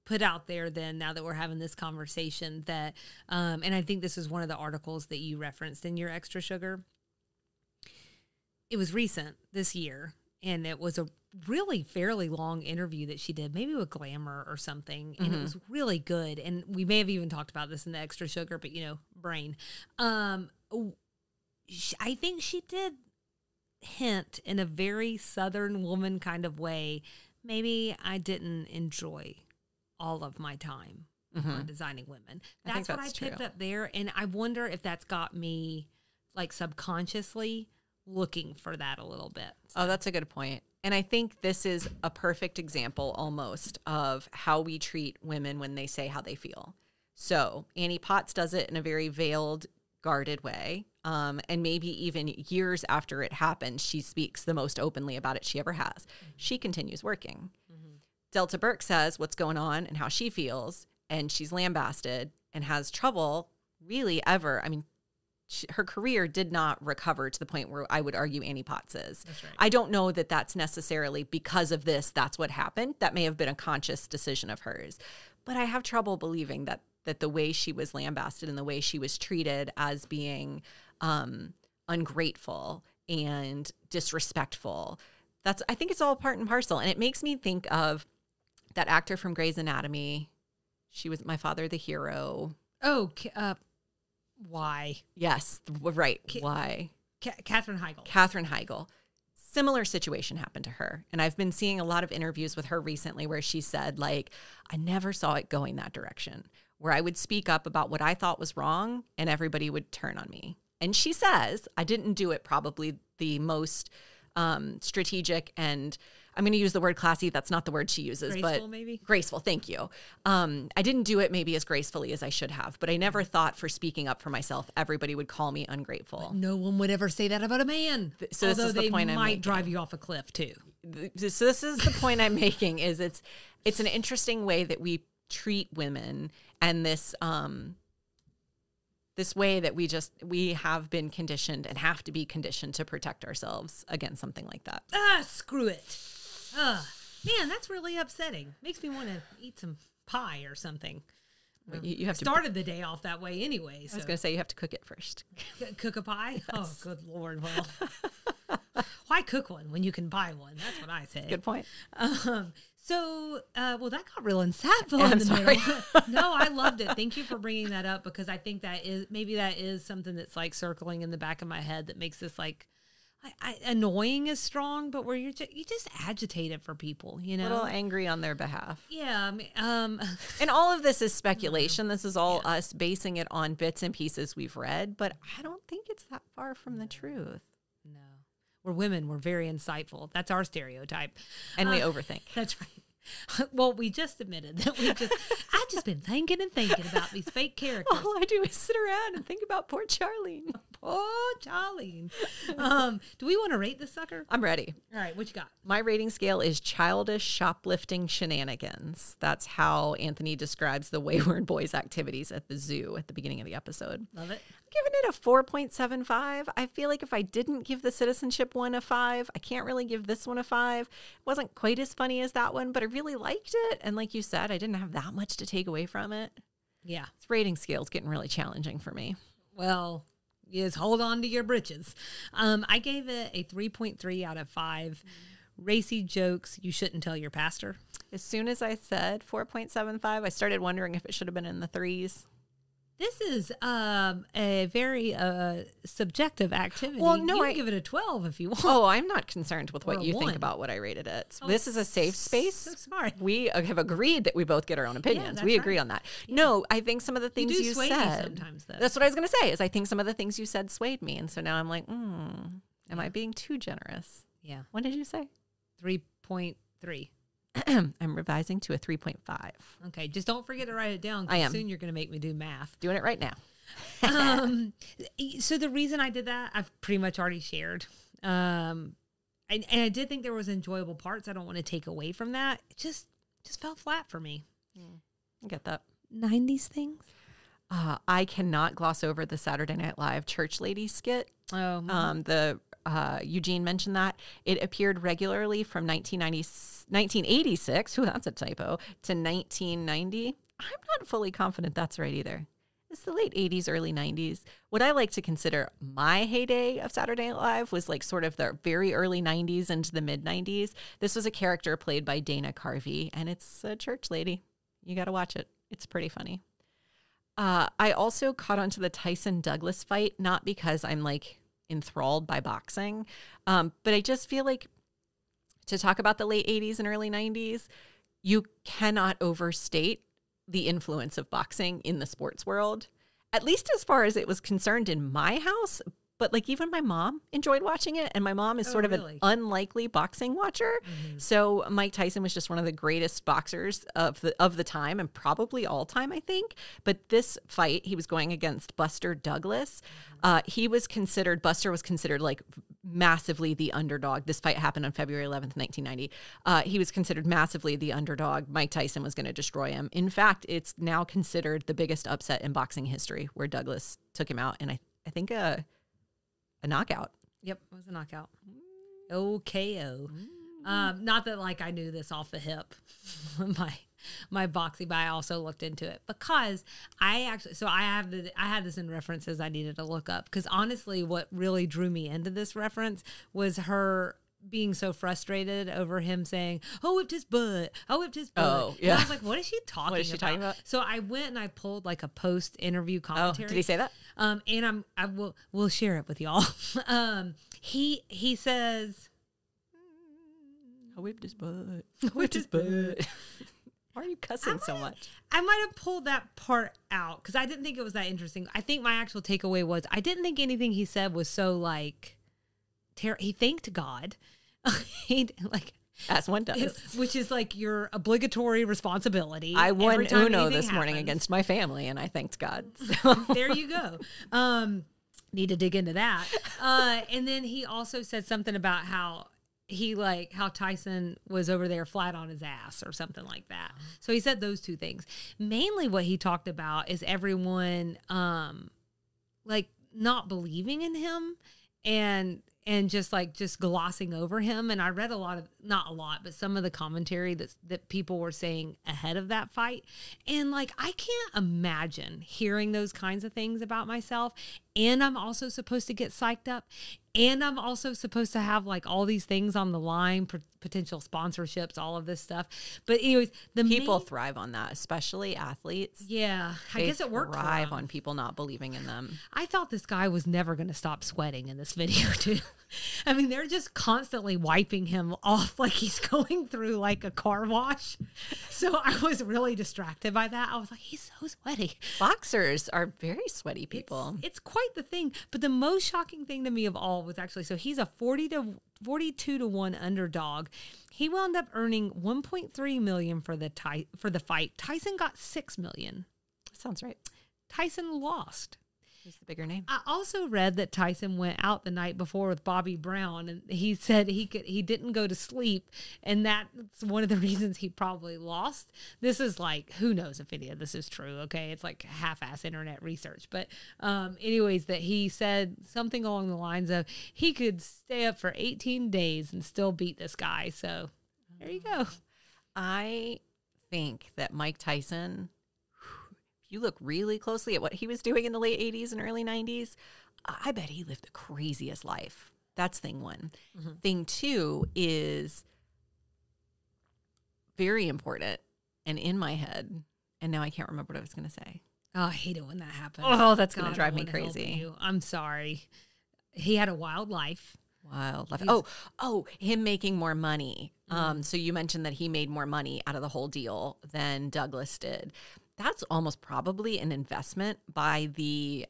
put out there then, now that we're having this conversation, that, and I think this is one of the articles that you referenced in your Extra Sugar. It was recent this year, and it was a really fairly long interview that she did, maybe with Glamour or something, and it was really good. And we may have even talked about this in the Extra Sugar, but brain. I think she did hint in a very Southern woman kind of way, maybe I didn't enjoy all of my time on Designing Women. That's what I picked up there. And I wonder if that's got me like subconsciously looking for that a little bit. So. Oh, that's a good point. And I think this is a perfect example almost of how we treat women when they say how they feel. So Annie Potts does it in a very veiled, guarded way. And maybe even years after it happened, she speaks the most openly about it she ever has. She continues working. Delta Burke says what's going on and how she feels, and she's lambasted and has trouble really ever. I mean, her career did not recover to the point where I would argue Annie Potts is. That's right. I don't know that that's necessarily because of this, that's what happened. That may have been a conscious decision of hers. But I have trouble believing that the way she was lambasted and the way she was treated as being ungrateful and disrespectful, I think it's all part and parcel. And it makes me think of that actor from Grey's Anatomy. She was My Father, the Hero. Oh, why? Yes, right. Why? Katherine Heigl. Katherine Heigl. Similar situation happened to her. And I've been seeing a lot of interviews with her recently where she said, like, I never saw it going that direction, where I would speak up about what I thought was wrong and everybody would turn on me. And she says, I didn't do it probably the most strategic, and I'm going to use the word classy. That's not the word she uses, Graceful, but maybe? Graceful. Thank you. I didn't do it maybe as gracefully as I should have, but I never thought for speaking up for myself, everybody would call me ungrateful. But no one would ever say that about a man. So this is the point I'm might making. drive you off a cliff too. So this is the point I'm making is it's an interesting way that we treat women, and this way that we have been conditioned and have to be conditioned to protect ourselves against something like that. Screw it. Man, that's really upsetting. Makes me want to eat some pie or something. Well, you have started the day off that way anyway. So. I was going to say you have to cook it first. Cook a pie? Yes. Oh, good Lord. Well, why cook one when you can buy one? That's what I say. Good point. So, well, that got real insightful I'm in the sorry. middle. No, I loved it. Thank you for bringing that up, because I think that is something that's like circling in the back of my head that makes this like annoying is strong, but where you just agitated for people, you know, A little angry on their behalf. Yeah. And all of this is speculation. This is all us basing it on bits and pieces we've read, but I don't think it's that far from the truth. No, we're women. We're very insightful. That's our stereotype. And we overthink. That's right. Well, we just admitted that I've just been thinking about these fake characters. All I do is sit around and think about poor Charlene. Oh, Charlene. Do we want to rate this sucker? I'm ready. All right, what you got? My rating scale is childish shoplifting shenanigans. That's how Anthony describes the wayward boys' activities at the zoo at the beginning of the episode. Love it. I'm giving it a 4.75. I feel like if I didn't give the citizenship one a 5, I can't really give this one a 5. It wasn't quite as funny as that one, but I really liked it. And like you said, I didn't have that much to take away from it. Yeah. This rating scale is getting really challenging for me. Well, just hold on to your britches. I gave it a 3.3 out of 5. Racy jokes you shouldn't tell your pastor. As soon as I said 4.75, I started wondering if it should have been in the 3s. This is a very subjective activity. Well, no, you I can give it a 12 if you want. Oh, I'm not concerned with what Or a you think 1. about what I rated it. Oh, This is a safe space. So smart. We have agreed that we both get our own opinions. that's We agree right. on that. No, I think some of the things do you sway me said. sometimes, though. That's what I was going to say. Is I think some of the things you said swayed me, and so now I'm like, am I being too generous? Yeah. What did you say? 3.3. I'm revising to a 3.5. Okay, just don't forget to write it down. 'Cause I am. Soon you're going to make me do math. Doing it right now. So the reason I did that, I've pretty much already shared. And I did think there was enjoyable parts. I don't want to take away from that. It just fell flat for me. I get that. 90s things. I cannot gloss over the Saturday Night Live church lady skit. Oh, Eugene mentioned that it appeared regularly from 1986. Ooh, that's a typo. To 1990. I'm not fully confident that's right either. It's the late 80s, early 90s. What I like to consider my heyday of Saturday Night Live was like sort of the very early 90s into the mid 90s. This was a character played by Dana Carvey, and it's a church lady. You got to watch it. It's pretty funny. I also caught on to the Tyson Douglas fight, not because I'm like enthralled by boxing, but I just feel like to talk about the late 80s and early 90s, you cannot overstate the influence of boxing in the sports world, at least as far as it was concerned in my house. But like even my mom enjoyed watching it, and my mom is sort of an unlikely boxing watcher. Mm-hmm. So Mike Tyson was just one of the greatest boxers of the time, and probably all time, I think. But this fight, he was going against Buster Douglas. Mm-hmm. Buster was considered like massively the underdog. This fight happened on February 11th, 1990. He was considered massively the underdog. Mike Tyson was going to destroy him. In fact, it's now considered the biggest upset in boxing history, where Douglas took him out. And I think a knockout. Yep, it was a knockout. OKO. Not that like I knew this off the hip, my boxing, but I also looked into it because I had this in references I needed to look up because honestly, what really drew me into this reference was her being so frustrated over him saying, "I whipped his butt. I whipped his butt." Oh, yeah. And I was like, "What is she talking about?" What is she talking about? So I went and I pulled like a post-interview commentary. Oh, did he say that? And we'll share it with y'all. He says, I whipped his butt. I whipped his butt. Why are you cussing so much? I might have pulled that part out because I didn't think it was that interesting. I think my actual takeaway was I didn't think anything he said was so like. He thanked God. As one does, which is like your obligatory responsibility. I won Uno this morning happens. against my family, and I thanked God. So. There you go. Need to dig into that. And then he also said something about how Tyson was over there flat on his ass or something like that. So he said those two things. Mainly what he talked about is everyone like not believing in him and just glossing over him. And I read not a lot, but some of the commentary that people were saying ahead of that fight. And like, I can't imagine hearing those kinds of things about myself. And I'm also supposed to get psyched up. And I'm also supposed to have like all these things on the line, potential sponsorships, all of this stuff. But anyways, people thrive on that, especially athletes. Yeah, I guess it worked. Thrive on people not believing in them. I thought this guy was never going to stop sweating in this video too. I mean, they're just constantly wiping him off like he's going through like a car wash. So I was really distracted by that. I was like, he's so sweaty. Boxers are very sweaty people. It's quite the thing. But the most shocking thing to me of all was actually, so he's a 42 to 1 underdog. He wound up earning $1.3 million for the fight. Tyson got $6 million. That sounds right. Tyson lost. Who's the bigger name? I also read that Tyson went out the night before with Bobby Brown, and he said he didn't go to sleep, and that's one of the reasons he probably lost. This is like, who knows if any of this is true? Okay, it's like half-ass internet research, but anyways, that he said something along the lines of he could stay up for 18 days and still beat this guy. So there you go. I think that Mike Tyson, if you look really closely at what he was doing in the late 80s and early 90s, I bet he lived the craziest life. That's thing one. Mm-hmm. Thing two is very important and in my head, and now I can't remember what I was going to say. Oh, I hate it when that happens. Oh, that's going to drive me crazy. I'm sorry. He had a wild life. Wild life. Oh, him making more money. Mm-hmm. So you mentioned that he made more money out of the whole deal than Douglas did. That's almost probably an investment by the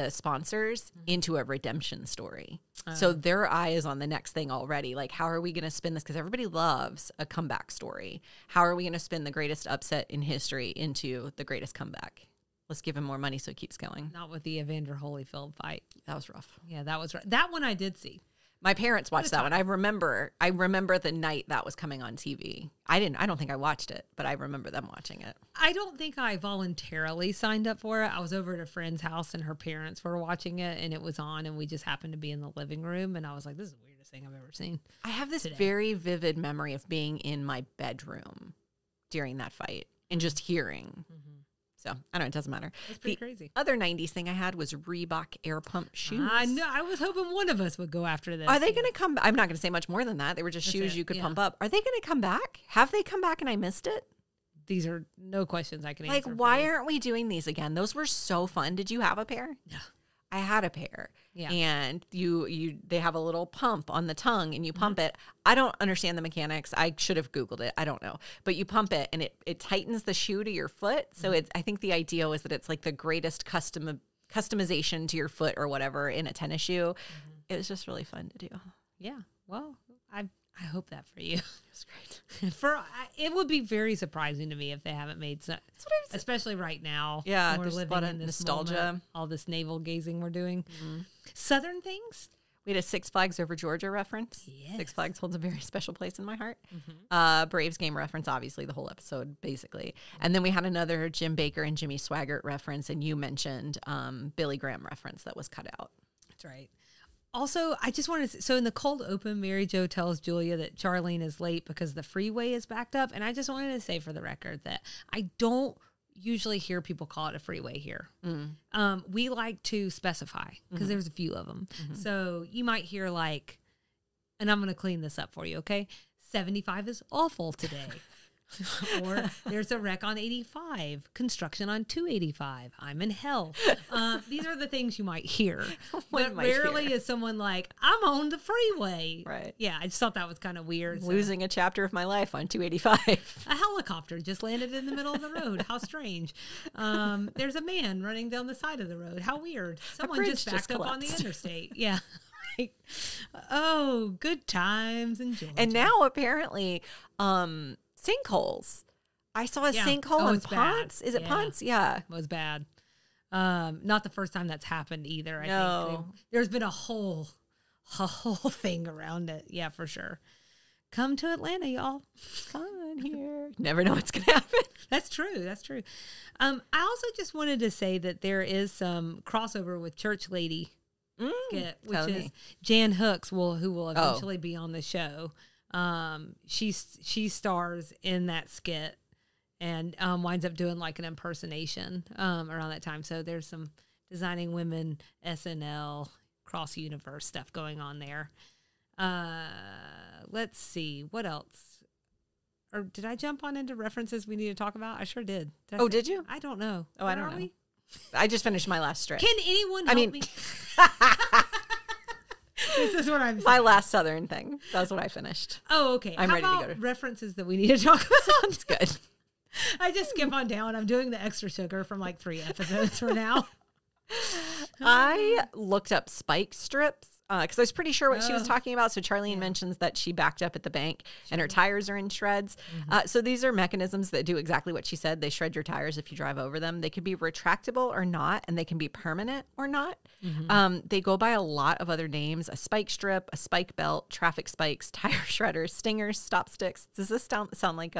sponsors into a redemption story. So their eye is on the next thing already. Like, how are we going to spin this? Because everybody loves a comeback story. How are we going to spin the greatest upset in history into the greatest comeback? Let's give him more money so it keeps going. Not with the Evander Holyfield fight. That was rough. Yeah, that was rough. That one I did see. My parents watched that one. I remember the night that was coming on TV. I don't think I watched it, but I remember them watching it. I don't think I voluntarily signed up for it. I was over at a friend's house and her parents were watching it and it was on and we just happened to be in the living room and I was like, this is the weirdest thing I've ever seen. I have this very vivid memory of being in my bedroom during that fight and just hearing. Mm-hmm. So, I don't know, it doesn't matter. That's pretty crazy. Other 90s thing I had was Reebok Air Pump shoes. I know. I was hoping one of us would go after this. Are they going to come back? I'm not going to say much more than that. They were just shoes you could pump up. Are they going to come back? Have they come back and I missed it? These are no questions I can answer. Like, why aren't we doing these again? Those were so fun. Did you have a pair? No. I had a pair. Yeah. And they have a little pump on the tongue and you pump it. I don't understand the mechanics. I should have Googled it. I don't know. But you pump it and it tightens the shoe to your foot. So I think the idea was that it's like the greatest customization to your foot or whatever in a tennis shoe. It was just really fun to do. Yeah. Well, I hope that for you. It's great. It would be very surprising to me if they haven't made some, especially right now. Yeah, we're there's living a lot of in this nostalgia. Moment, all this navel gazing we're doing. Mm-hmm. Southern things. We had a Six Flags Over Georgia reference. Yes. Six Flags holds a very special place in my heart. Braves game reference, obviously, the whole episode, basically. And then we had another Jim Baker and Jimmy Swaggart reference, and you mentioned Billy Graham reference that was cut out. That's right. Also, I just wanted to, so in the cold open, Mary Jo tells Julia that Charlene is late because the freeway is backed up. And I just wanted to say for the record that I don't usually hear people call it a freeway here. We like to specify because there's a few of them. So you might hear like, and I'm going to clean this up for you, okay? 75 is awful today. Or there's a wreck on 85, construction on 285. I'm in hell. These are the things you might hear. But rarely is someone like, I'm on the freeway. Right. Yeah, I just thought that was kind of weird. Losing a chapter of my life on 285. A helicopter just landed in the middle of the road. How strange. There's a man running down the side of the road. How weird. Someone just backed up on the interstate. Yeah. Right. Oh, good times in Georgia. And now apparently sinkholes. I saw a sinkhole in Ponce. Is it Ponce? Yeah. It was bad. Not the first time that's happened either. I think there's been a whole thing around it. Yeah, for sure. Come to Atlanta, y'all. Fun here. Never know what's going to happen. That's true. That's true. I also just wanted to say that there is some crossover with Church Lady skit, which is Jan Hooks, who will eventually be on the show. She stars in that skit and winds up doing like an impersonation around that time. So there's some Designing Women SNL cross universe stuff going on there. Let's see what else. Or did I jump on into references we need to talk about? I sure did. Did you? I don't know. Oh, I don't know. I just finished my last strip. Can anyone help me? This is what I'm saying. My last Southern thing. That's what I finished. Oh, okay. I'm ready to go to references that we need to talk about. Sounds good. I just skip on down. I'm doing the extra sugar from like 3 episodes for now. I looked up spike strips because I was pretty sure what she was talking about. So Charlene mentions that she backed up at the bank and her tires are in shreds. So these are mechanisms that do exactly what she said. They shred your tires if you drive over them. They can be retractable or not, and they can be permanent or not. They go by a lot of other names: a spike strip, a spike belt, traffic spikes, tire shredders, stingers, stop sticks. Does this sound like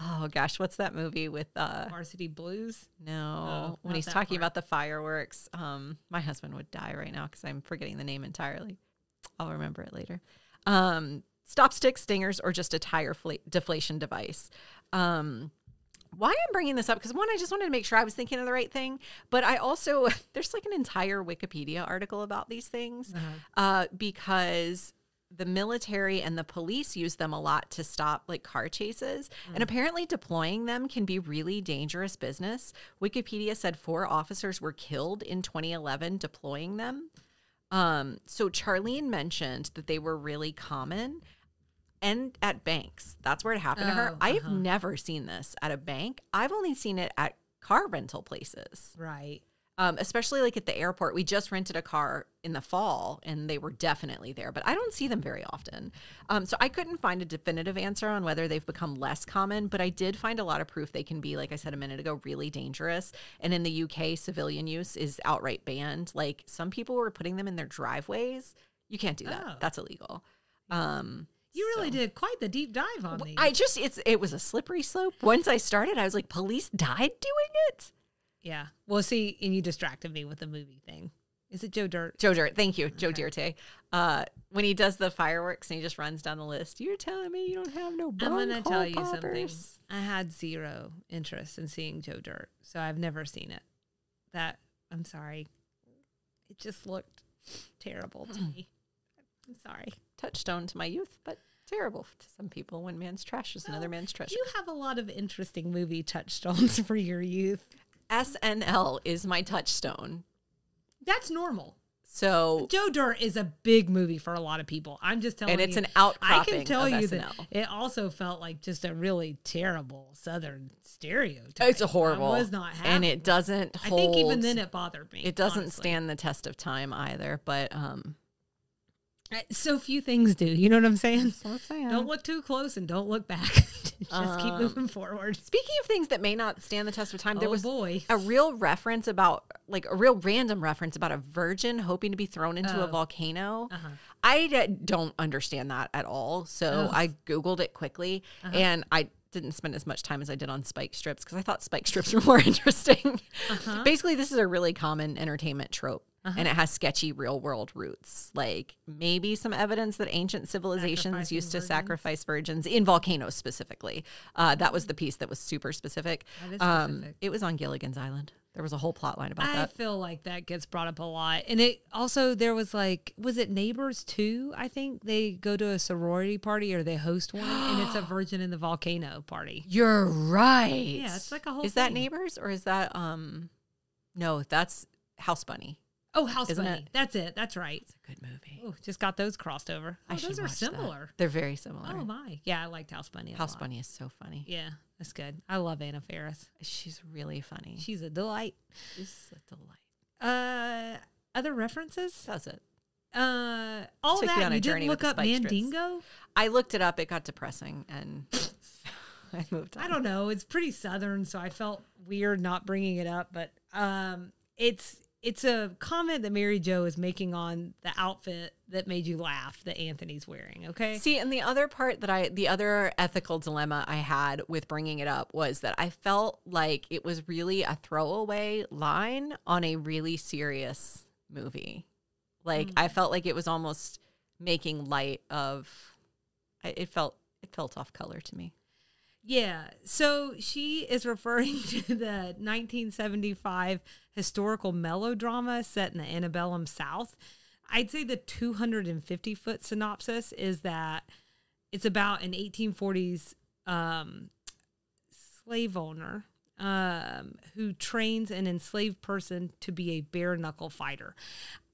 oh gosh, what's that movie with Varsity Blues? No, when he's talking about the fireworks. My husband would die right now because I'm forgetting the name entirely. I'll remember it later. Stop sticks, stingers, or just a tire deflation device. Why I'm bringing this up, because one, I just wanted to make sure I was thinking of the right thing, but I also, there's like an entire Wikipedia article about these things because the military and the police use them a lot to stop like car chases. And apparently deploying them can be really dangerous business. Wikipedia said 4 officers were killed in 2011 deploying them. So Charlene mentioned that they were really common and at banks. That's where it happened to her. I've never seen this at a bank. I've only seen it at car rental places. Right. Especially like at the airport. We just rented a car in the fall and they were definitely there, but I don't see them very often. So I couldn't find a definitive answer on whether they've become less common, but I did find a lot of proof they can be, like I said a minute ago, really dangerous. And in the UK, civilian use is outright banned. Like some people were putting them in their driveways. You can't do that. That's illegal. You really did quite the deep dive on these. It was a slippery slope. Once I started, I was like, police died doing it? Yeah. Well, see, and you distracted me with the movie thing. Is it Joe Dirt? Joe Dirt. Thank you, Joe Dirte. When he does the fireworks and he just runs down the list, you're telling me you don't have no bone I'm going to tell you poppers? something. I had zero interest in seeing Joe Dirt, so I've never seen it. I'm sorry. It just looked terrible to me. I'm sorry. Touchstone to my youth, but terrible to some people. One man's trash is another man's treasure. You have a lot of interesting movie touchstones for your youth. SNL is my touchstone. That's normal. So Joe Dirt is a big movie for a lot of people. I'm just telling you. And it's an outcropping I can tell of you SNL. that it also felt like just a really terrible Southern stereotype. It's a horrible. I was not happy. And it doesn't hold. I think even then it bothered me. It doesn't honestly. stand the test of time either. But So few things do. You know what I'm saying? That's what I'm saying. Don't look too close and don't look back. Just keep moving forward. Speaking of things that may not stand the test of time, there was boy. a real reference about, like a real random reference about a virgin hoping to be thrown into a volcano. I don't understand that at all. So I Googled it quickly and I didn't spend as much time as I did on spike strips because I thought spike strips were more interesting. Basically, this is a really common entertainment trope. And it has sketchy real world roots, like maybe some evidence that ancient civilizations used to sacrifice virgins in volcanoes specifically. That was the piece that was super specific. That is specific. It was on Gilligan's Island. There was a whole plot line about that. I feel like that gets brought up a lot. And it also, there was like, was it Neighbors 2? I think they go to a sorority party or they host one and it's a virgin in the volcano party. You're right. Yeah, it's like a whole Is that Neighbors or is that, no, that's House Bunny. Oh, House Isn't Bunny. it? That's it. That's right. It's a good movie. Oh, just got those crossed over. I Oh, should those are watch that. similar. They're very similar. Oh my. Yeah, I liked House Bunny a House lot. Bunny is so funny. Yeah, that's good. I love Anna Faris. She's really funny. She's a delight. She's a delight. Other references? That's it. All Took you that on a you journey didn't with look the up spike strips. Mandingo? I looked it up. It got depressing, and I moved on. I don't know. It's pretty Southern, so I felt weird not bringing it up. But it's a comment that Mary Jo is making on the outfit that made you laugh that Anthony's wearing. Okay. See, and the other part that the other ethical dilemma I had with bringing it up was that I felt like it was really a throwaway line on a really serious movie. Like I felt like it was almost making light of. It felt off color to me. Yeah. So she is referring to the 1975 historical melodrama set in the antebellum South. I'd say the 250-foot synopsis is that it's about an 1840s slave owner who trains an enslaved person to be a bare-knuckle fighter.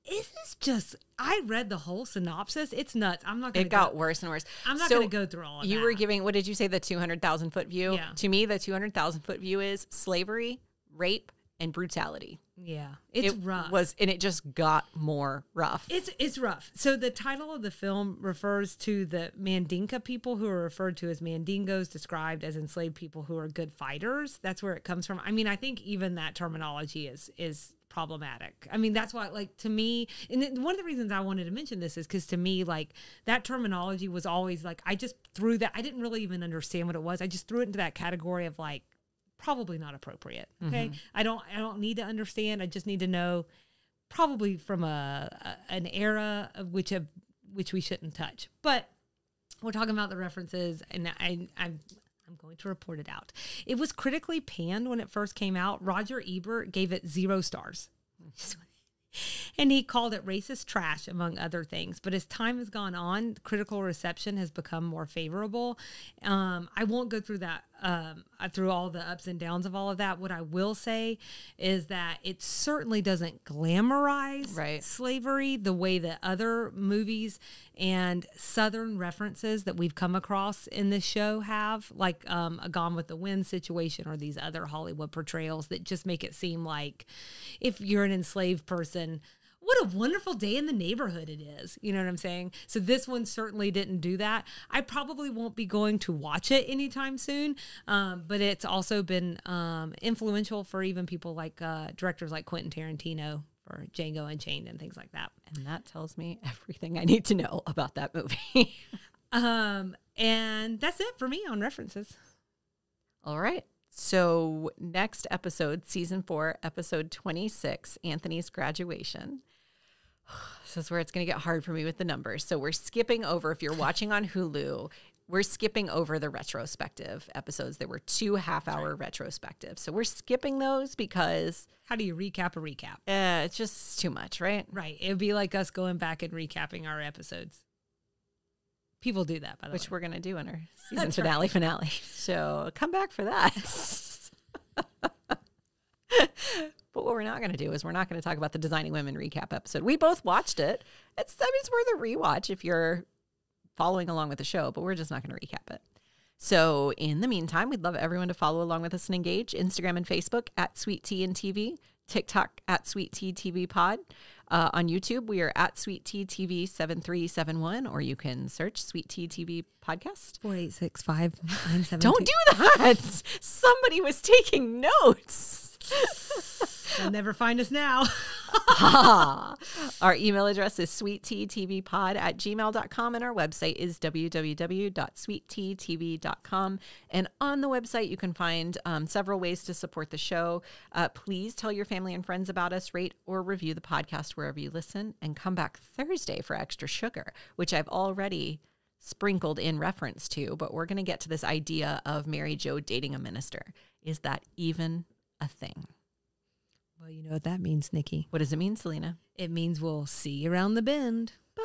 Is this just, I read the whole synopsis. It's nuts. I'm not going to It got worse and worse. I'm not going to go through all of that. You were giving, what did you say, the 200,000-foot view? Yeah. To me, the 200,000-foot view is slavery, rape, and brutality. Yeah. It's rough. And it just got more rough. It's rough. So the title of the film refers to the Mandinka people who are referred to as Mandingos, described as enslaved people who are good fighters. That's where it comes from. I mean, I think even that terminology is problematic. I mean, that's why, like, to me, and one of the reasons I wanted to mention this is because to me, like, that terminology was always like, I just threw that, I didn't really even understand what it was. I just threw it into that category of like, probably not appropriate. Okay. I don't need to understand. I just need to know, probably from an era of which we shouldn't touch. But we're talking about the references, and I'm going to report it out. It was critically panned when it first came out. Roger Ebert gave it 0 stars. And he called it racist trash, among other things. But as time has gone on, critical reception has become more favorable. I won't go through that, through all the ups and downs of all of that. What I will say is that it certainly doesn't glamorize slavery the way that other movies and Southern references that we've come across in this show have, like a Gone with the Wind situation or these other Hollywood portrayals that just make it seem like if you're an enslaved person, what a wonderful day in the neighborhood it is. You know what I'm saying? So this one certainly didn't do that. I probably won't be going to watch it anytime soon, but it's also been influential for even people like directors like Quentin Tarantino for Django Unchained and things like that. And that tells me everything I need to know about that movie. And that's it for me on references. All right. So next episode, season 4, episode 26, Anthony's graduation. This is where it's going to get hard for me with the numbers. So we're skipping over, if you're watching on Hulu, we're skipping over the retrospective episodes. There were 2 half-hour retrospectives. So we're skipping those because... How do you recap a recap? It's just too much, right? Right. It would be like us going back and recapping our episodes. People do that, by the way. Which we're going to do in our season finale. So come back for that. But what we're not going to do is we're not going to talk about the Designing Women recap episode. We both watched it. It's worth a rewatch if you're following along with the show, but we're just not going to recap it. So in the meantime, we'd love everyone to follow along with us and engage. Instagram and Facebook at Sweet Tea and TV. TikTok at Sweet Tea TV Pod. On YouTube, we are at Sweet Tea TV 7371, or you can search Sweet Tea TV Podcast. 4865 Don't do that. Somebody was taking notes. They'll never find us now. Our email address is sweetteatvpod@gmail.com, and our website is www.sweetteatv.com. And on the website, you can find several ways to support the show. Please tell your family and friends about us, rate or review the podcast wherever you listen, and come back Thursday for Extra Sugar, which I've already sprinkled in reference to, but we're going to get to this idea of Mary Jo dating a minister. Is that even a thing? Well, you know what that means, Nikki. What does it mean, Selena? It means we'll see you around the bend. Bye.